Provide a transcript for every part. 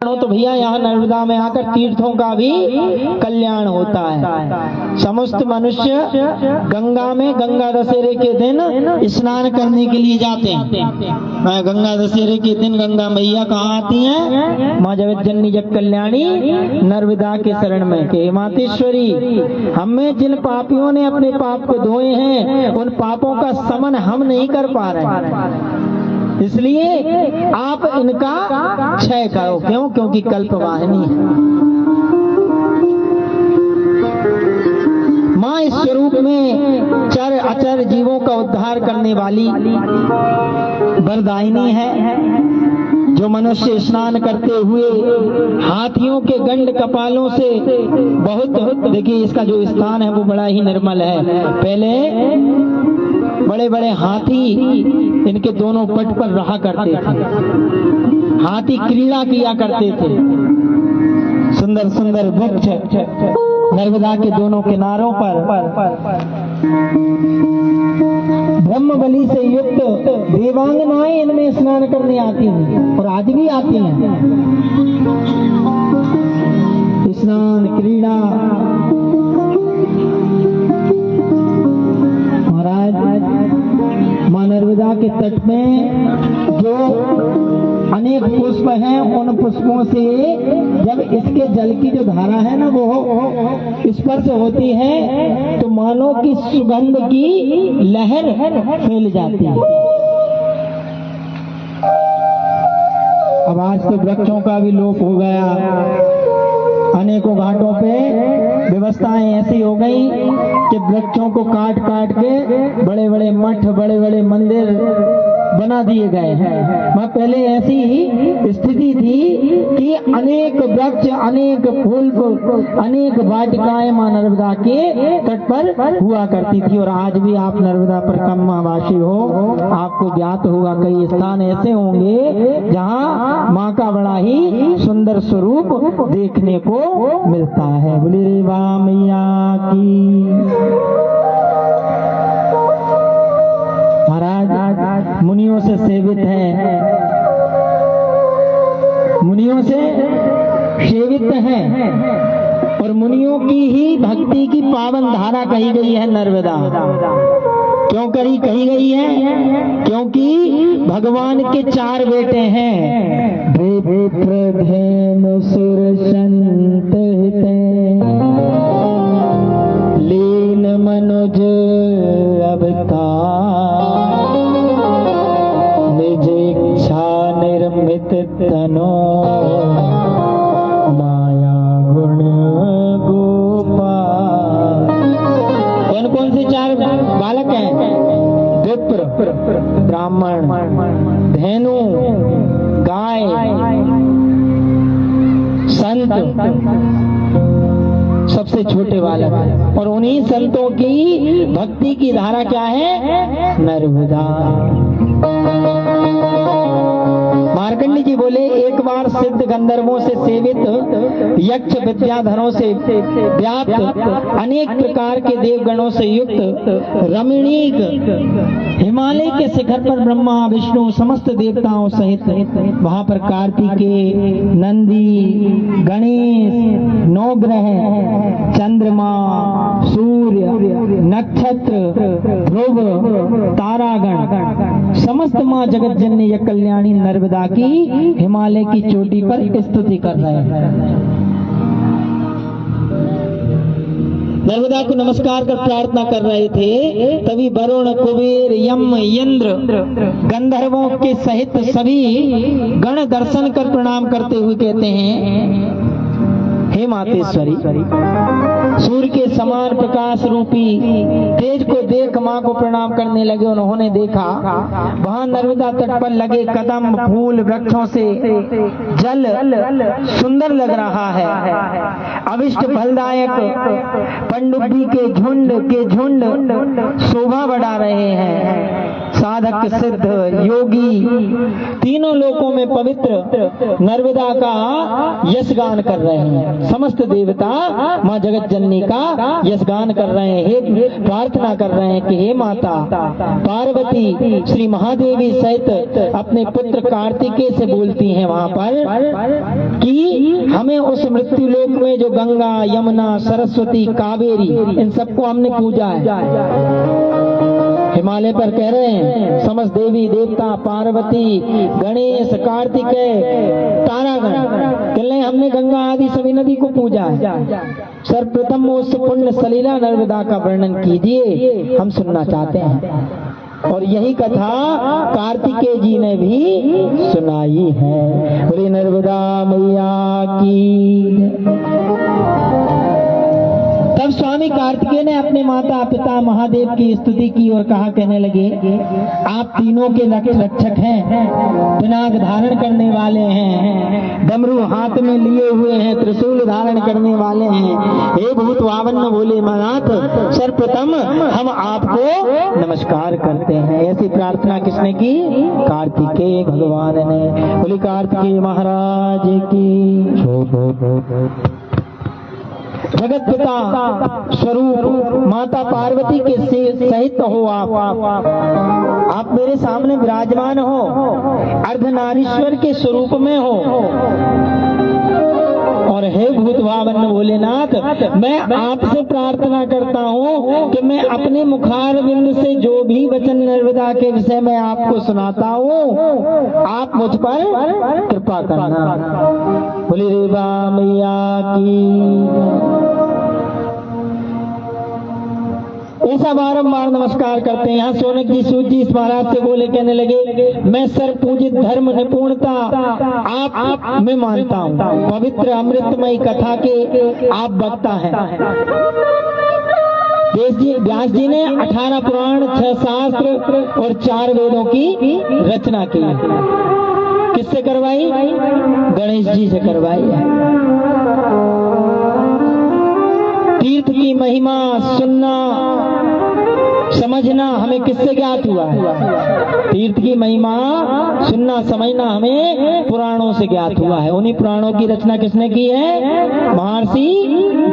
तो भैया यहाँ नर्मदा में आकर तीर्थों का भी कल्याण होता है। समस्त मनुष्य गंगा में गंगा दशहरे के दिन स्नान करने के लिए जाते हैं। गंगा दशहरे के दिन गंगा मैया कहाँ आती हैं? माँ जगत जननी जग कल्याणी नर्मदा के शरण में के मातेश्वरी, हमें जिन पापियों ने अपने पाप को धोए हैं उन पापों का समन हम नहीं कर पा रहे, इसलिए आप इनका क्षय करो। क्यों? क्योंकि कल्पवाहिनी है माँ। इस स्वरूप में चर अचर जीवों का उद्धार करने वाली वरदायिनी है। जो मनुष्य स्नान करते हुए हाथियों के गंड कपालों से बहुत, देखिए इसका जो स्थान है वो बड़ा ही निर्मल है। पहले बड़े बड़े हाथी इनके दोनों पट पर रहा करते थे, हाथी क्रीड़ा किया करते थे। सुंदर सुंदर वृक्ष नर्मदा के दोनों किनारों पर ब्रह्म बलि से युक्त देवांगनाएं इनमें स्नान करने आती हैं और आज भी आती हैं। स्नान क्रीड़ा मां नर्मदा के तट में जो अनेक पुष्प हैं उन पुष्पों से जब इसके जल की जो धारा है ना वो स्पर्श होती है तो मानो की सुगंध की लहर फैल जाती है। अब आज तो वृक्षों का भी लोप हो गया। अनेकों घाटों पे व्यवस्थाएं ऐसी हो गई कि वृक्षों को काट काट के बड़े बड़े मठ, बड़े बड़े मंदिर बना दिए गए हैं। वहाँ पहले ऐसी ही स्थिति थी कि अनेक वृक्ष, अनेक फूल, अनेक वाटिकाएं मां नर्मदा के तट पर हुआ करती थी। और आज भी आप नर्मदा परिक्रमावासी हो, आपको ज्ञात होगा कई स्थान ऐसे होंगे जहाँ माँ का बड़ा ही सुंदर स्वरूप देखने को मिलता है। बोले रे वाह मैया की। महाराज मुनियों से सेवित है, मुनियों से सेवित है और मुनियों की ही भक्ति की पावन धारा कही गई है नर्मदा। क्यों कही गई है? क्योंकि भगवान के 4 बेटे हैं। धेनु सुर संत लीन मनुज अवतार निज इच्छा निर्मित तनो माया गुण गोपाल। कौन कौन से 4 बालक हैं? विप्र, ब्राह्मण, धेनु, गाय, संत, सबसे छोटे बालक। और उन्हीं संतों की भक्ति की धारा क्या है? नर्मदा। मार्कंडी जी बोले एक बार सिद्ध गंधर्वों से सेवित, यक्ष विद्याधरों से व्याप्त, अनेक प्रकार के देवगणों से युक्त रमणीक हिमालय के शिखर पर ब्रह्मा विष्णु समस्त देवताओं सहित वहां पर कार्तिकेय, नंदी, गणेश, 9 ग्रह, चंद्रमा, सूर्य, नक्षत्र, ध्रुव, तारागण समस्त मां जगत जननी जग कल्याणी नर्मदा की हिमालय की चोटी पर स्तुति कर रहे हैं। नर्मदा को नमस्कार कर प्रार्थना कर रहे थे। तभी वरुण, कुबेर, यम, इंद्र, गंधर्वों के सहित सभी गण दर्शन कर प्रणाम करते हुए कहते हैं, हे मातेश्वरी, सूर्य के समान प्रकाश रूपी तेज को देख माँ को प्रणाम करने लगे। उन्होंने देखा वहां नर्मदा तट पर लगे कदम, फूल, वृक्षों से जल सुंदर लग रहा है। अविष्ट फलदायक पनडुब्बी के झुंड शोभा बढ़ा रहे हैं। साधक, सिद्ध, योगी तीनों लोकों में पवित्र नर्मदा का यशगान कर रहे हैं। समस्त देवता मां जगत जननी का यशगान कर रहे हैं, हे प्रार्थना कर रहे हैं कि हे माता पार्वती श्री महादेवी सहित अपने पुत्र कार्तिकेय से बोलती हैं वहां पर कि हमें उस मृत्यु लोक में जो गंगा, यमुना, सरस्वती, कावेरी, इन सबको हमने पूजा है। हिमालय पर कह रहे हैं समस्त देवी देवता, पार्वती, गणेश, कार्तिकेय, तारागण, कह रहे हमने गंगा आदि सभी नदी को पूजा है। सर्वप्रथम उस पुण्य सलीला नर्मदा का वर्णन कीजिए, हम सुनना चाहते हैं। और यही कथा कार्तिकेय जी ने भी सुनाई है। बोले नर्मदा मैया की। तब स्वामी कार्तिकेय ने अपने माता पिता महादेव की स्तुति की और कहा, कहने लगे आप तीनों के रक्षक हैं, पिनाक धारण करने वाले हैं, डमरू हाथ में लिए हुए हैं, त्रिशूल धारण करने वाले हैं। हे भूत वावन्न भोले नाथ, सर्वप्रथम हम आपको नमस्कार करते हैं। ऐसी प्रार्थना किसने की? कार्तिकेय भगवान ने। बोले कार्तिकेय महाराज की। जगत पिता स्वरूप माता पार्वती के सहित हो आप मेरे सामने विराजमान हो, अर्धनारीश्वर के स्वरूप में हो। और हे भूत भावन भोलेनाथ, मैं आपसे प्रार्थना करता हूँ कि मैं अपने मुखारविंद से जो भी वचन नर्मदा के विषय में आपको सुनाता हूँ, आप मुझ पर कृपा करना। बोले रेवा मैया की। ऐसा बारंबार नमस्कार करते हैं। यहाँ सोनक जी सूत जी इस महाराज से बोले, कहने लगे मैं सर्व पूजित धर्म निपुणता आप में मानता हूँ। पवित्र अमृतमयी कथा के आप वक्ता हैं। व्यास जी ने 18 पुराण, 6 शास्त्र और 4 वेदों की रचना की। किससे करवाई? गणेश जी से करवाई है। तीर्थ की महिमा सुनना समझना हमें किससे ज्ञात हुआ है? तीर्थ की महिमा सुनना समझना हमें पुराणों से ज्ञात हुआ है। उन्हीं पुराणों की रचना किसने की है? महर्षि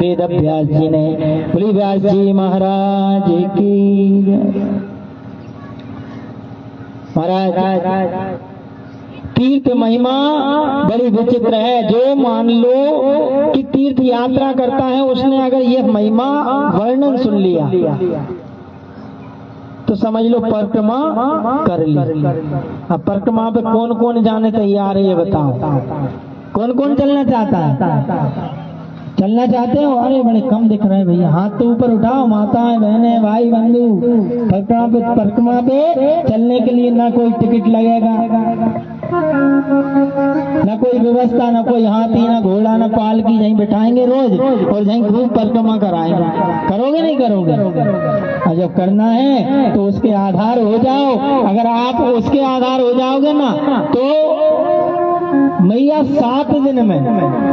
वेद व्यास जी ने। बोली व्यास जी महाराज की। महाराज तीर्थ महिमा बड़ी विचित्र है। जो मान लो कि तीर्थ यात्रा करता है, उसने अगर यह महिमा वर्णन सुन लिया तो समझ लो परिक्रमा कर ली। अब परिक्रमा पे कौन कौन जाने तैयार है ये बताओ? कौन कौन चलना चाहता है? चलना चाहते हो? अरे बड़े कम दिख रहे हैं भैया, हाथ तो ऊपर उठाओ। माताएं, बहनें, भाई बंधु, परिक्रमा पे चलने के लिए ना कोई टिकट लगेगा, न कोई व्यवस्था, न कोई हाथी, न घोड़ा, न पालकी, यहीं बिठाएंगे रोज और यहीं खूब परिक्रमा कराएंगे। करोगे नहीं करोगे? और जब करना है तो उसके आधार हो जाओ। अगर आप उसके आधार हो जाओगे ना तो मैया 7 दिन में,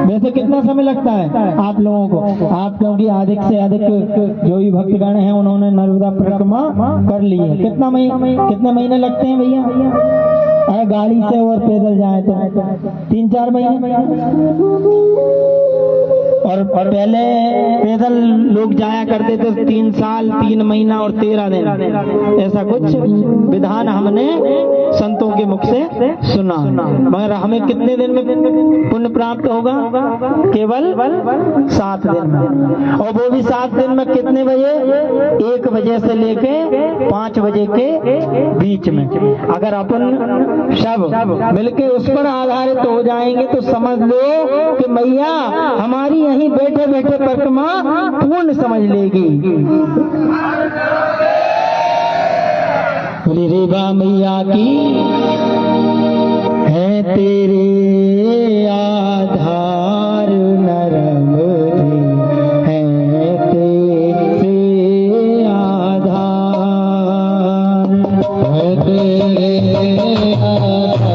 वैसे कितना समय लगता है आप लोगों को? आप क्योंकि अधिक से अधिक जो भी भक्तगण हैं उन्होंने नर्मदा परिक्रमा कर ली है। कितने महीने लगते हैं भैया? अगर गाड़ी से और पैदल जाए तो 3-4 महीने। और पहले पैदल लोग जाया करते थे 3 साल, 3 महीना और 13 दिन, ऐसा कुछ विधान हमने संतों के मुख से सुना। मगर हमें कितने दिन में पुण्य प्राप्त होगा? केवल 7 दिन में। और वो भी 7 दिन में कितने बजे? 1 बजे से लेके 5 बजे के बीच में। अगर अपन सब मिलके उस पर आधारित हो जाएंगे तो समझ लो कि मैया हमारी यहीं बैठे बैठे परिक्रमा पूर्ण समझ लेगी। बोली रेवा मैया की। है तेरे आधार नरम है तेरे आधार, है तेरे आधार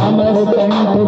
अमर कंठ